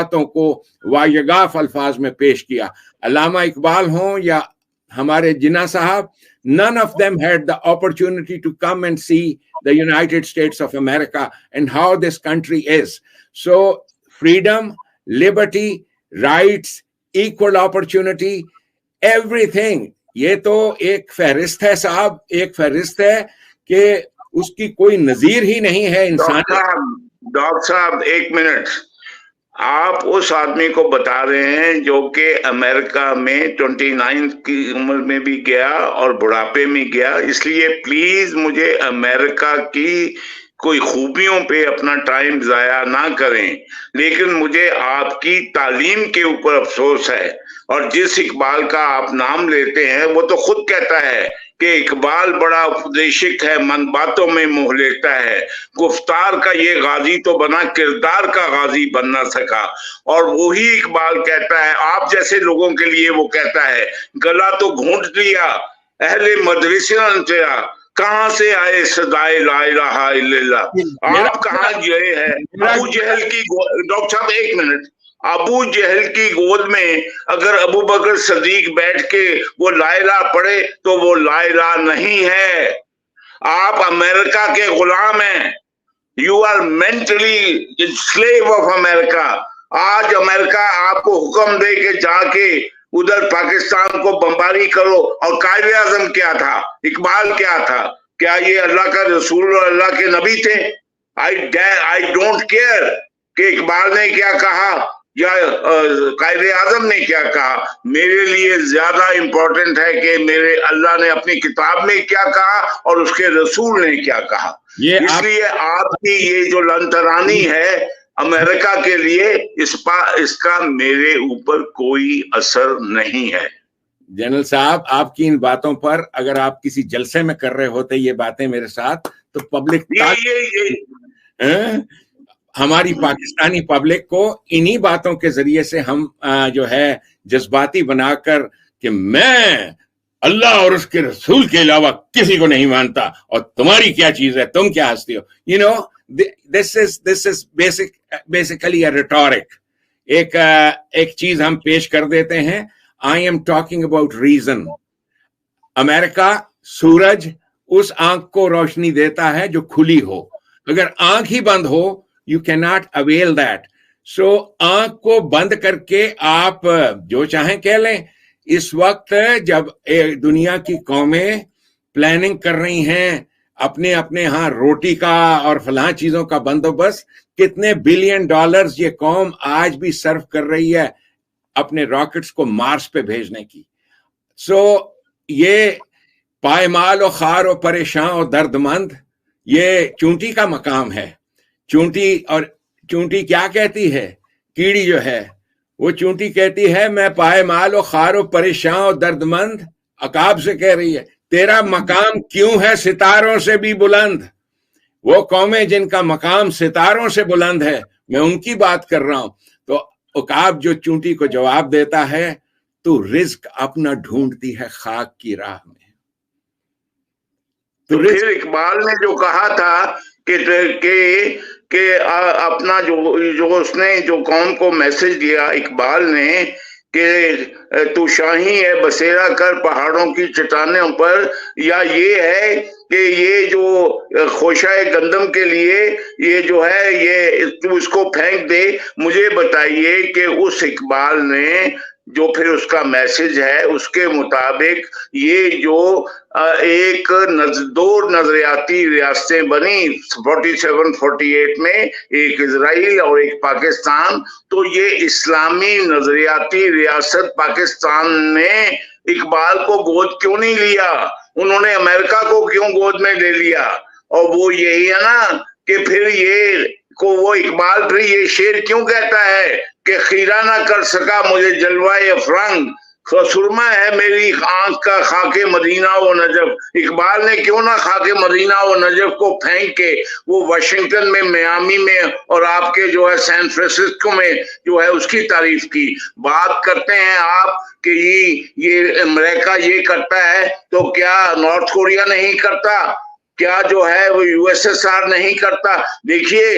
باتوں کو واجگاف الفاظ میں پیش کیا. علامہ اقبال ہوں یا ہمارے جناح صاحب, none of them had the opportunity to come and see the United States of America and how this country is. So freedom, liberty, rights, equal opportunity, everything. یہ تو ایک فہرست ہے صاحب, ایک فہرست ہے کہ اس کی کوئی نظیر ہی نہیں ہے انسان. ڈاکٹر صاحب ایک منٹ, آپ اس آدمی کو بتا رہے ہیں جو کہ امریکہ میں 29 کی عمر میں بھی گیا اور بڑھاپے میں گیا, اس لیے پلیز مجھے امریکہ کی کوئی خوبیوں پہ اپنا ٹائم ضائع نہ کریں, لیکن مجھے آپ کی تعلیم کے اوپر افسوس ہے. اور جس اقبال کا آپ نام لیتے ہیں وہ تو خود کہتا ہے کہ اقبال بڑا اپدیشک ہے, من باتوں میں موہ لیتا ہے, گفتار کا یہ غازی تو بنا, کردار کا غازی بن نہ سکا. اور وہی اقبال کہتا ہے, آپ جیسے لوگوں کے لیے وہ کہتا ہے, گلا تو گھونٹ لیا اہل مدرسہ تیرا, کہاں سے آئے صدائے لا الہ الا اللہ. آپ کہاں گئے ہیں؟ ابو جہل کی, ڈاکٹر صاحب ایک منٹ, ابو جہل کی گود میں اگر ابو بکر صدیق بیٹھ کے وہ لا الہ پڑھے تو وہ لا الہ نہیں ہے. آپ امریکہ کے غلام ہیں, you are mentally slave of America. آج امریکہ آپ کو حکم دے کے جا کے ادھر پاکستان کو بمباری کرو, اور قائد اعظم کیا تھا, اقبال کیا تھا, کیا یہ اللہ کا رسول اور اللہ کے نبی تھے؟ آئی ڈونٹ کیئر کہ اقبال نے کیا کہا یا قائد اعظم نے کیا کہا. میرے لیے زیادہ امپورٹنٹ ہے کہ میرے اللہ نے اپنی کتاب میں کیا کہا اور اس کے رسول نے کیا کہا. اس لیے آپ کی یہ جو لنترانی ہے امریکہ کے لیے, اس کا میرے اوپر کوئی اثر نہیں ہے. جنرل صاحب, آپ کی ان باتوں پر اگر آپ کسی جلسے میں کر رہے ہوتے یہ باتیں میرے ساتھ, تو پبلک ہماری پاکستانی پبلک کو انہی باتوں کے ذریعے سے ہم جو ہے جذباتی بنا کر کہ میں اللہ اور اس کے رسول کے علاوہ کسی کو نہیں مانتا, اور تمہاری کیا چیز ہے, تم کیا ہستی ہو. You know this is basically a rhetoric. ایک چیز ہم پیش کر دیتے ہیں, I am talking about reason. امریکہ سورج اس آنکھ کو روشنی دیتا ہے جو کھلی ہو, اگر آنکھ ہی بند ہو you cannot avail that. So آنکھ کو بند کر کے آپ جو چاہیں کہہ لیں. اس وقت جب دنیا کی قومیں پلاننگ کر رہی ہیں اپنے ہاں روٹی کا اور فلاں چیزوں کا بندوبست, کتنے بلین ڈالرز یہ قوم آج بھی صرف کر رہی ہے اپنے راکٹس کو مارس پہ بھیجنے کی. سو یہ پائمال و خار و پریشان و درد مند یہ چونٹی کا مقام ہے. چونٹی کیا کہتی ہے, کیڑی جو ہے وہ چونٹی کہتی ہے میں پائمال و خار و پریشان و درد مند. عقاب سے کہہ رہی ہے تیرا مقام کیوں ہے ستاروں سے بھی بلند. وہ قومیں جن کا مقام ستاروں سے بلند ہے, میں ان کی بات کر رہا ہوں. تو عقاب جو چونٹی کو جواب دیتا ہے, تو رزق اپنا ڈھونڈتی ہے خاک کی راہ میں. تو پھر اقبال نے جو کہا تھا کہ اپنا جو اس نے جو قوم کو میسج دیا اقبال نے کہ تو شاہی ہے بسیرا کر پہاڑوں کی چٹانوں پر, یا یہ ہے کہ یہ جو خوشہ گندم کے لیے یہ جو ہے یہ تو اس کو پھینک دے. مجھے بتائیے کہ اس اقبال نے جو پھر اس کا میسج ہے اس کے مطابق یہ جو ایک دو نظریاتی ریاستیں بنی 47-48 میں, ایک اسرائیل اور ایک پاکستان, تو یہ اسلامی نظریاتی ریاست پاکستان نے اقبال کو گود کیوں نہیں لیا؟ انہوں نے امریکہ کو کیوں گود میں لے لیا؟ اور وہ یہی ہے نا کہ پھر وہ اقبال پھر یہ شعر کیوں کہتا ہے کہ خیرہ نہ کر سکا مجھے جلوہ افرنگ, سرما ہے میری آنکھ کا خاک مدینہ و نجف. اقبال نے کیوں نہ خاک مدینہ و نجف کو پھینک کے وہ واشنگٹن میں, میامی میں اور آپ کے جو ہے سین فرانسسکو میں جو ہے اس کی تعریف کی. بات کرتے ہیں آپ کہ یہ امریکہ یہ کرتا ہے تو کیا نارتھ کوریا نہیں کرتا؟ کیا جو ہے وہ USSR نہیں کرتا؟ دیکھیے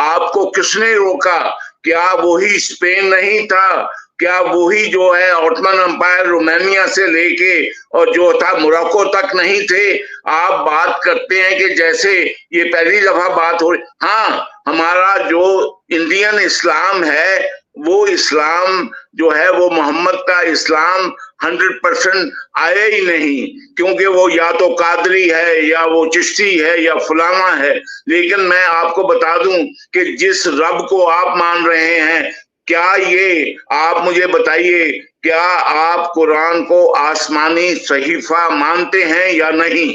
آپ کو کس نے روکا؟ کیا وہی اسپین نہیں تھا؟ کیا وہی جو ہے آٹمن امپائر رومانیہ سے لے کے اور جو تھا موراکو تک نہیں تھے؟ آپ بات کرتے ہیں کہ جیسے یہ پہلی دفعہ بات ہو رہی. ہاں ہمارا جو انڈین اسلام ہے وہ اسلام جو ہے وہ محمد کا اسلام 100% آیا ہی نہیں، کیونکہ وہ یا تو قادری ہے یا وہ چشتی ہے یا فلانا ہے. لیکن میں آپ کو بتا دوں کہ جس رب کو آپ مان رہے ہیں، کیا یہ آپ مجھے بتائیے، کیا آپ قرآن کو آسمانی صحیفہ مانتے ہیں یا نہیں؟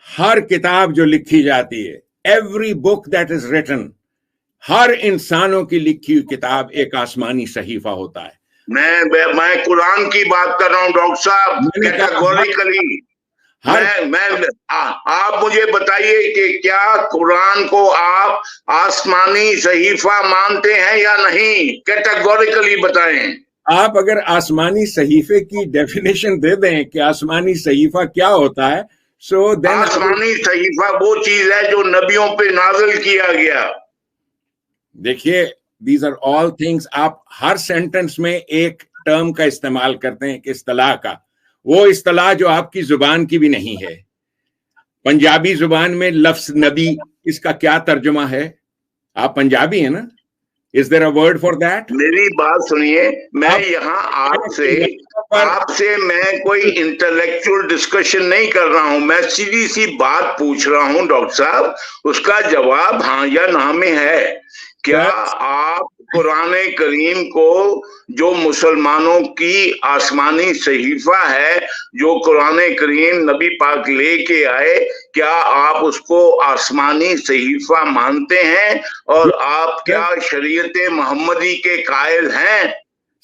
ہر کتاب جو لکھی جاتی ہے، every book that is written, ہر انسانوں کی لکھی ہوئی کتاب ایک آسمانی صحیفہ ہوتا ہے. میں قرآن کی بات کر رہا ہوں ڈاکٹر صاحب، کیٹیگوریکلی. آپ مجھے بتائیے کہ کیا قرآن کو آپ آسمانی صحیفہ مانتے ہیں یا نہیں؟ کیٹیگوریکلی بتائیں. آپ اگر آسمانی صحیفے کی ڈیفینیشن دے دیں کہ آسمانی صحیفہ کیا ہوتا ہے، سو دین آسمانی صحیفہ وہ چیز ہے جو نبیوں پہ نازل کیا گیا. دیکھیے دیز آر آل تھنگس. آپ ہر سینٹنس میں ایک ٹرم کا استعمال کرتے ہیں کہ اصطلاح کا، وہ اصطلاح جو آپ کی زبان کی بھی نہیں ہے. پنجابی زبان میں لفظ نبی، اس کا کیا ترجمہ ہے؟ آپ پنجابی ہیں نا؟ Is there a word for that? میری بات سنیے، میں یہاں آپ سے میں کوئی انٹلیکچوئل ڈسکشن نہیں کر رہا ہوں، میں سیدھی سی بات پوچھ رہا ہوں ڈاکٹر صاحب، اس کا جواب ہاں یا نہ میں ہے. کیا آپ قرآن کریم کو جو مسلمانوں کی آسمانی صحیفہ ہے، جو قرآن کریم نبی پاک لے کے آئے، کیا آپ اس کو آسمانی صحیفہ مانتے ہیں؟ اور آپ کیا شریعت محمدی کے قائل ہیں؟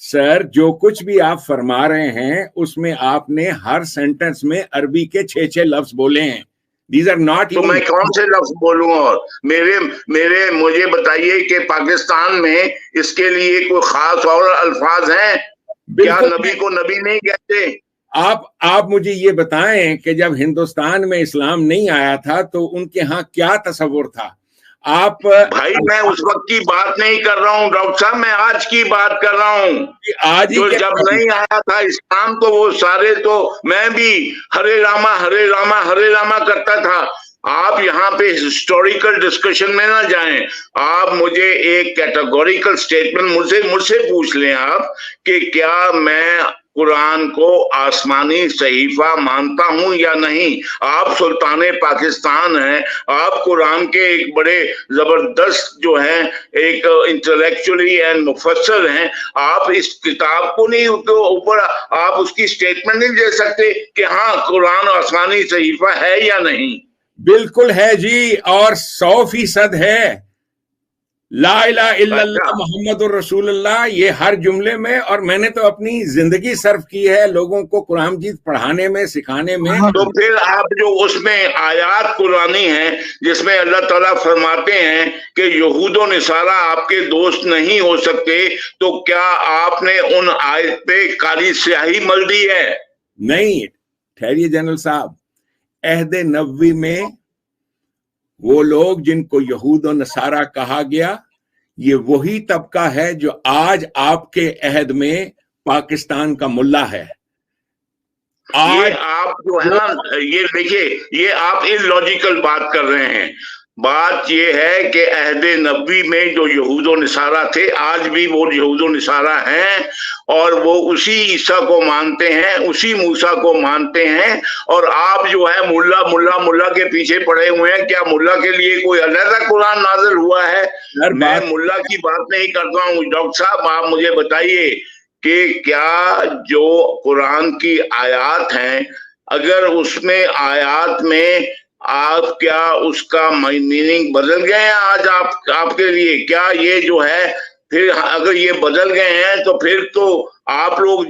سر، جو کچھ بھی آپ فرما رہے ہیں اس میں آپ نے ہر سینٹنس میں عربی کے 6 لفظ بولے ہیں. These are not تو میں کون سے لفظ بولوں؟ اور مجھے بتائیے کہ پاکستان میں اس کے لیے کوئی خاص اور الفاظ ہیں؟ کیا نبی کو نبی نہیں کہتے؟ آپ مجھے یہ بتائیں کہ جب ہندوستان میں اسلام نہیں آیا تھا تو ان کے ہاں کیا تصور تھا؟ بھائی میں اس وقت کی بات نہیں کر رہا ہوں ڈاکٹر صاحب، میں آج کی بات کر رہا ہوں. آج جو جب نہیں آیا تھا اسلام تو وہ سارے، تو میں بھی ہرے راما ہرے راما ہرے راما کرتا تھا. آپ یہاں پہ ہسٹوریکل ڈسکشن میں نہ جائیں. آپ مجھے ایک کیٹیگوریکل سٹیٹمنٹ مجھ سے پوچھ لیں آپ کہ کیا میں قرآن کو آسمانی صحیفہ مانتا ہوں یا نہیں. آپ سلطان پاکستان ہیں، آپ قرآن کے ایک بڑے زبردست جو ہیں ایک انٹلیکچولی اینڈ مفسر ہیں. آپ اس کتاب کو نہیں اوپر آپ اس کی سٹیٹمنٹ نہیں دے سکتے کہ ہاں قرآن آسمانی صحیفہ ہے یا نہیں؟ بالکل ہے جی، اور 100% ہے. لا الہ الا اللہ محمد الرسول اللہ، یہ ہر جملے میں. اور میں نے تو اپنی زندگی صرف کی ہے لوگوں کو قرآن مجید پڑھانے میں، سکھانے میں. تو پھر آپ جو اس میں آیات قرآنی ہیں جس میں اللہ تعالیٰ فرماتے ہیں کہ یہود و نصارہ آپ کے دوست نہیں ہو سکتے، تو کیا آپ نے ان آیت پہ کالی سیاہی مل دی ہے؟ نہیں. ٹھہریے جنرل صاحب، عہد نبوی میں وہ لوگ جن کو یہود و نصارہ کہا گیا، یہ وہی طبقہ ہے جو آج آپ کے عہد میں پاکستان کا ملا ہے. یہ آپ جو ہے نا، یہ دیکھیے، یہ آپ illogical بات کر رہے ہیں. بات یہ ہے کہ عہد نبوی میں جو یہود و نصارہ تھے، آج بھی وہ یہود و نصارہ ہیں، اور وہ اسی عیسیٰ کو مانتے ہیں، اسی موسیٰ کو مانتے ہیں. اور آپ جو ہے ملا کے پیچھے پڑے ہوئے ہیں. کیا ملا کے لیے کوئی علیحدہ قرآن نازل ہوا ہے؟ میں ملا کی بات نہیں کرتا ہوں ڈاکٹر صاحب. آپ مجھے بتائیے کہ کیا جو قرآن کی آیات ہیں، اگر اس میں آیات میں آپ کیا اس کا میننگ بدل گئے ہیں آج آپ کے لیے؟ کیا یہ جو ہے پھر اگر یہ بدل گئے ہیں تو پھر تو آپ لوگ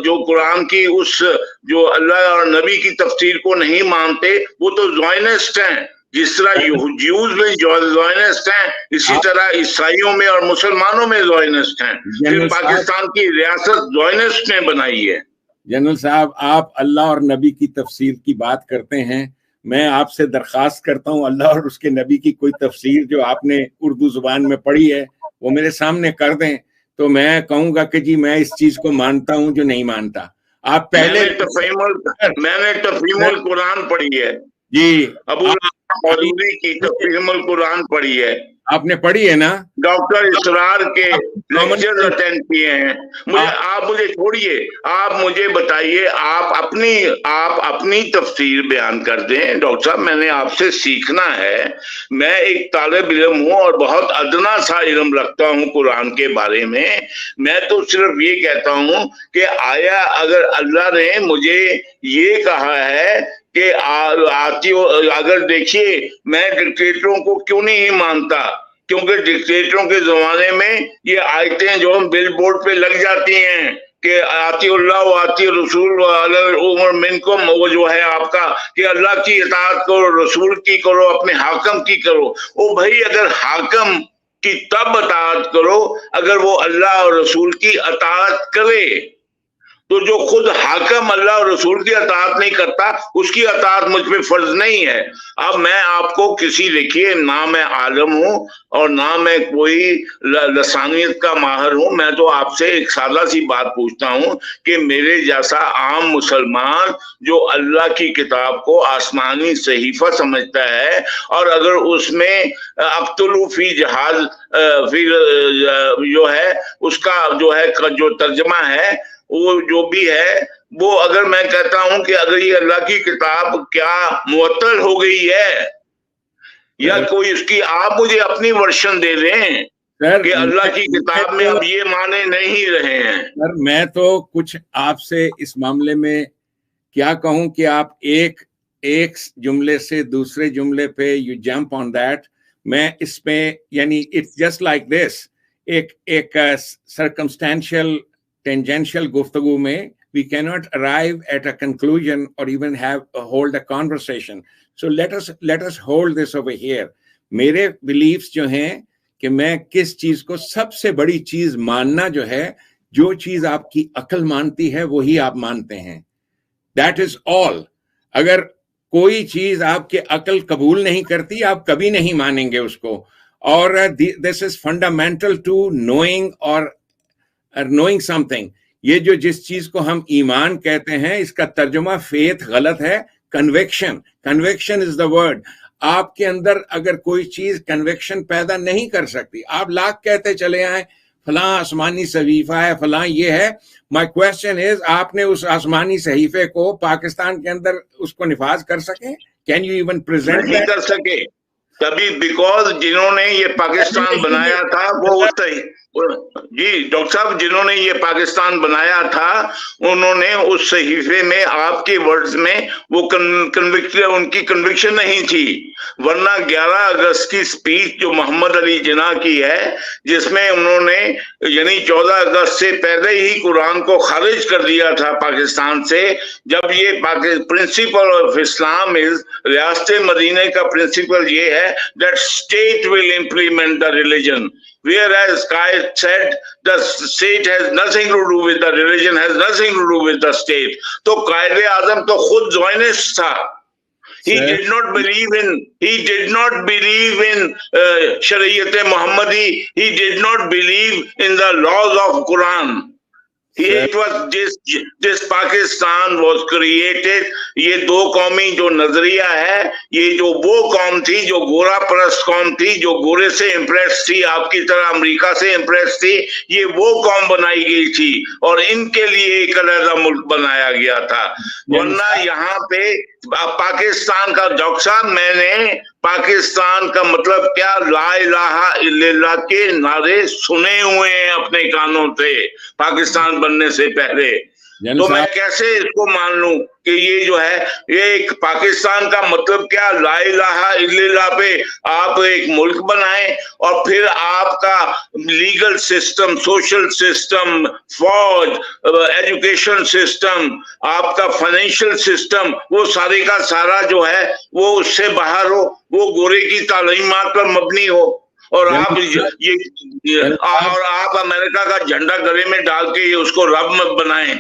جو قرآن کی اس جو اللہ اور نبی کی تفسیر کو نہیں مانتے، وہ تو زائنسٹ ہیں. جس طرح جیوز میں زائنسٹ ہیں، اسی طرح عیسائیوں میں اور مسلمانوں میں زائنسٹ ہیں. پھر پاکستان کی ریاست زائنسٹ نے بنائی ہے. جنرل صاحب، آپ اللہ اور نبی کی تفسیر کی بات کرتے ہیں میں آپ سے درخواست کرتا ہوں اللہ اور اس کے نبی کی کوئی تفسیر جو آپ نے اردو زبان میں پڑھی ہے وہ میرے سامنے کر دیں، تو میں کہوں گا کہ جی میں اس چیز کو مانتا ہوں جو نہیں مانتا. آپ پہلے میں نے تفہیم القرآن پڑھی ہے جی، ابو مودودی کی تفہیم القرآن پڑھی ہے. آپ نے پڑھی ہے نا؟ ڈاکٹر اسرار کے لیکچر اٹینڈ کیے ہیں. آپ مجھے چھوڑیے، آپ مجھے بتائیے، آپ اپنی تفسیر بیان کر دیں. ڈاکٹر صاحب میں نے آپ سے سیکھنا ہے، میں ایک طالب علم ہوں اور بہت ادنا سا علم رکھتا ہوں قرآن کے بارے میں. میں تو صرف یہ کہتا ہوں کہ آیا اگر اللہ نے مجھے یہ کہا ہے کہ اگر دیکھیے میں ڈکٹیٹروں کو کیوں نہیں مانتا، کیونکہ ڈکٹیٹروں کے زمانے میں یہ آیتیں جو ہم بل بورڈ پہ لگ جاتی ہیں کہ آتی اللہ و آتی رسول عمر منکم، وہ جو ہے آپ کا کہ اللہ کی اطاعت کرو، رسول کی کرو، اپنے حاکم کی کرو. او بھائی اگر حاکم کی تب اطاعت کرو اگر وہ اللہ اور رسول کی اطاعت کرے، تو جو خود حاکم اللہ اور رسول کی اطاعت نہیں کرتا اس کی اطاعت مجھ پہ فرض نہیں ہے. اب میں آپ کو دیکھیے نہ میں عالم ہوں اور نہ میں کوئی لسانیت کا ماہر ہوں، میں تو آپ سے ایک سادہ سی بات پوچھتا ہوں کہ میرے جیسا عام مسلمان جو اللہ کی کتاب کو آسمانی صحیفہ سمجھتا ہے اور اگر اس میں اقتلوا فی جہاز جو ہے اس کا جو ترجمہ ہے وہ جو بھی ہے، وہ اگر میں کہتا ہوں کہ اگر یہ اللہ کی کتاب کیا معطل ہو گئی ہے یا کوئی اس کی، آپ مجھے اپنی ورشن دے دیں کہ اللہ کی کتاب میں اب یہ معنی نہیں رہے ہیں. سر میں تو کچھ آپ سے اس معاملے میں کیا کہوں کہ آپ ایک جملے سے دوسرے جملے پہ یو جمپ آن دیٹ. میں اس پہ یعنی اٹس جسٹ لائک دس، ایک سرکمسٹینشیل ٹینجنشل گفتگو میں we cannot arrive at a conclusion or even hold a conversation. So let us hold this over here. میرے beliefs جو ہیں کہ میں کس چیز کو سب سے بڑی چیز ماننا جو ہے، جو چیز آپ کی عقل مانتی ہے وہی آپ مانتے ہیں. That is all. اگر کوئی چیز آپ کی عقل قبول نہیں کرتی آپ کبھی نہیں مانیں گے اس کو. اور this is fundamental to knowing or knowing something. یہ جس چیز کو ہم ایمان کہتے ہیں اس کا ترجمہ فیتھ غلط ہے، کنوکشن از دا ورڈ. آپ کے اندر اگر کوئی چیز کنوکشن پیدا نہیں کر سکتی، آپ لاکھ کہتے چلے آئیں فلاں آسمانی صحیفہ ہے، فلاں یہ ہے. مائی کوشچن از آپ نے اس آسمانی صحیفے کو پاکستان کے اندر اس کو نفاذ کر سکیں؟ Can you even present? نہیں کر سکے کبھی، بیکاز جنہوں نے یہ پاکستان بنایا تھا وہ جی ڈاکٹر صاحب جنہوں نے یہ پاکستان بنایا تھا انہوں نے اس صحیفے میں آپ کے ورڈز میں وہ ان کی کنوکشن نہیں تھی. ورنہ 11 اگست کی سپیچ جو محمد علی جناح کی ہے جس میں انہوں نے یعنی 14 اگست سے پہلے ہی قرآن کو خارج کر دیا تھا پاکستان سے. جب یہ پرنسپل آف اسلام ریاست مدینہ کا پرنسپل یہ ہے that state will implement the religion, whereas Qa'id said the state has nothing to do with the religion, has nothing to do with the state. تو قائد اعظم تو خود زائنسٹ تھا. He did not believe in شریعت محمدی. He did not believe in the laws of Quran. It was this Pakistan was created. یہ دو قومی جو نظریہ ہے، یہ جو وہ قوم تھی جو گورا پرست قوم تھی، جو گورے سے امپریس تھی، آپ کی طرح امریکہ سے امپریس تھی، یہ وہ قوم بنائی گئی تھی اور ان کے لیے ایک علیحدہ ملک بنایا گیا تھا. ورنہ یہاں پہ پاکستان کا ڈاکٹر صاحب میں نے پاکستان کا مطلب کیا لا الہ الا اللہ کے نعرے سنے ہوئے ہیں اپنے کانوں سے پاکستان بننے سے پہلے. تو میں کیسے اس کو مان لوں کہ یہ جو ہے یہ ایک پاکستان کا مطلب کیا لا الہ الا اللہ پہ آپ ایک ملک بنائیں اور پھر آپ کا لیگل سسٹم، سوشل سسٹم، فوج، ایجوکیشن سسٹم، آپ کا فائنینشیل سسٹم، وہ سارے کا سارا جو ہے وہ اس سے باہر ہو، وہ گورے کی تعلیمات پر مبنی ہو اور آپ امریکہ کا جھنڈا گلے میں ڈال کے اس کو رب مت بنائیں.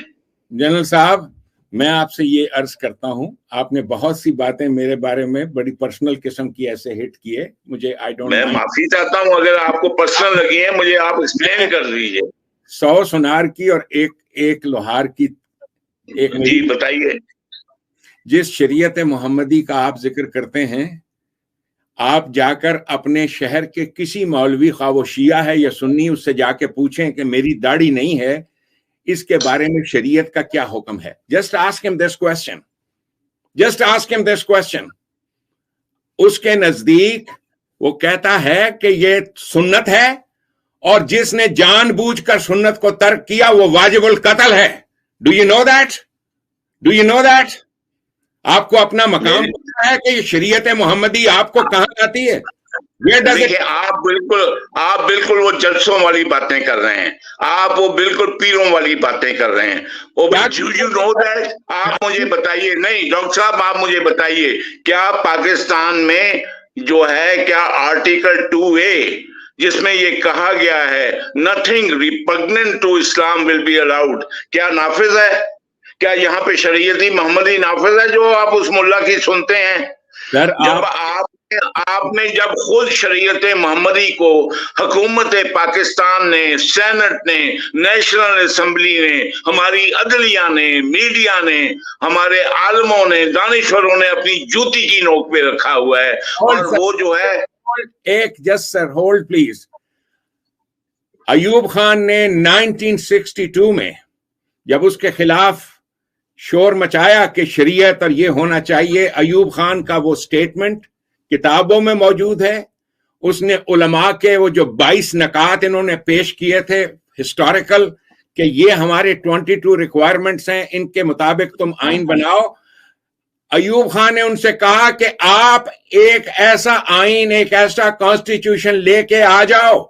جنرل صاحب میں آپ سے یہ عرض کرتا ہوں، آپ نے بہت سی باتیں میرے بارے میں بڑی پرسنل قسم کی ایسے ہٹ کیے، مجھے میں معافی چاہتا ہوں اگر آپ کو پرسنل لگی ہے، مجھے آپ ایکسپلین کر دیجیے۔ 100 سونار کی اور ایک لوہار کی، جی بتائیے۔ جس شریعت محمدی کا آپ ذکر کرتے ہیں، آپ جا کر اپنے شہر کے کسی مولوی، خواہ وہ شیعہ ہے یا سنی، اس سے جا کے پوچھیں کہ میری داڑھی نہیں ہے، اس کے بارے میں شریعت کا کیا حکم ہے۔ جسٹ آسک ہم دس کوسچن، جسٹ آسک ہم دس کوسچن۔ اس کے نزدیک وہ کہتا ہے کہ یہ سنت ہے، اور جس نے جان بوجھ کر سنت کو ترک کیا وہ واجب القتل ہے۔ Do you know that? Do you know that? آپ کو اپنا مقام پتا ہے کہ یہ شریعت محمدی آپ کو کہاں آتی ہے؟ دیکھیں آپ بالکل وہ جلسوں والی باتیں کر رہے ہیں، آپ وہ بالکل پیروں والی باتیں کر رہے ہیں۔ آپ مجھے بتائیے، نہیں ڈاکٹر صاحب آپ مجھے بتائیے، کیا پاکستان میں جو ہے کیا آرٹیکل 2A جس میں یہ کہا گیا ہے nothing repugnant to Islam will be allowed، کیا نافذ ہے؟ کیا یہاں پہ شریعت محمدی نافذ ہے جو آپ اس ملا کی سنتے ہیں؟ جب آپ نے جب خود شریعت محمدی کو حکومت پاکستان نے، سینٹ نے، نیشنل اسمبلی نے، ہماری عدلیہ نے، میڈیا نے، ہمارے عالموں نے، دانشوروں نے اپنی جوتی کی نوک پہ رکھا ہوا ہے، اور وہ جو ہے ایک just sir hold please, Ayub Khan نے 1962 میں جب اس کے خلاف شور مچایا کہ شریعت اور یہ ہونا چاہیے، ایوب خان کا وہ سٹیٹمنٹ کتابوں میں موجود ہے۔ اس نے علماء کے وہ جو 22 نکات انہوں نے پیش کیے تھے ہسٹوریکل، کہ یہ ہمارے 22 ریکوائرمنٹس ہیں، ان کے مطابق تم آئین بناؤ۔ ایوب خان نے ان سے کہا کہ آپ ایک ایسا آئین، ایک ایسا کانسٹیٹیوشن لے کے آ جاؤ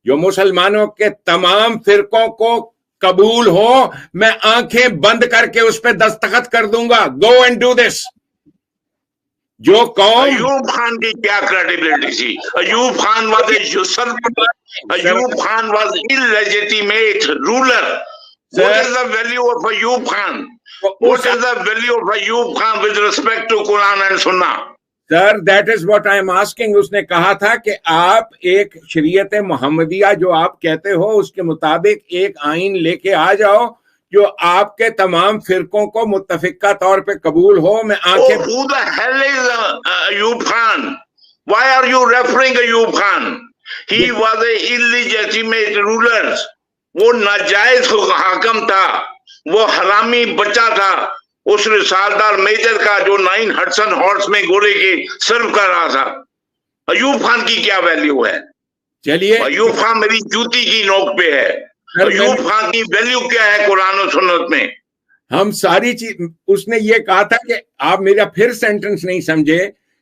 جو مسلمانوں کے تمام فرقوں کو قبول ہو، میں آنکھیں بند کر کے اس پہ دستخط کر دوں گا۔ Go and do this. جو قوم ایوب خان کی کیا کریڈیبلٹی تھی؟ Ayub Khan was a usurper, Ayub Khan was illegitimate ruler. What is the value of Ayub Khan? What is the value of Ayub Khan with respect to Quran and Sunnah? Sir that is what I am asking. اس نے کہا تھا کہ آپ ایک شریعت محمدیہ جو آپ کہتے ہو اس کے مطابق ایک آئین لے کے آ جاؤ جو آپ کے تمام فرقوں کو متفقہ طور پہ قبول ہو۔ میں آنکھیں Who the hell is Ayub Khan? Why are you referring Ayub Khan? He was a illegitimate ruler. وہ ناجائز حاکم تھا، وہ حرامی بچہ تھا، اس رسالدار میجر کا جو 9 ہڈسن ہارس میں گھوڑے کے سرو کر رہا تھا۔ ایوب خان کی کیا ویلیو ہے؟ چلیے، ایوب خان میری جوتی کی نوک پہ ہے۔ ایوب خان کی ویلیو کیا ہے قرآن و سنت میں؟ ہم ساری چیز، اس نے یہ کہا تھا کہ آپ میرا پھر سینٹنس نہیں سمجھے۔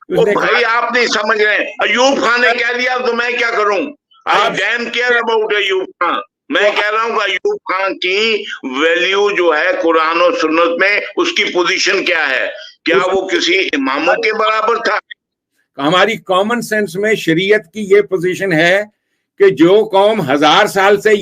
بھائی آپ نہیں سمجھ رہے، ایوب خان نے کہہ دیا تو میں کیا کروں؟ I damn care about Ayub Khan. میں کہہ رہا ہوں کہ ایوب خان کی ویلیو جو ہے قرآن و سنت میں، اس کی پوزیشن کیا ہے؟ کیا وہ کسی اماموں کے برابر تھا؟ ہماری کامن سینس میں شریعت کی یہ پوزیشن ہے کہ جو قوم 1000 سال سے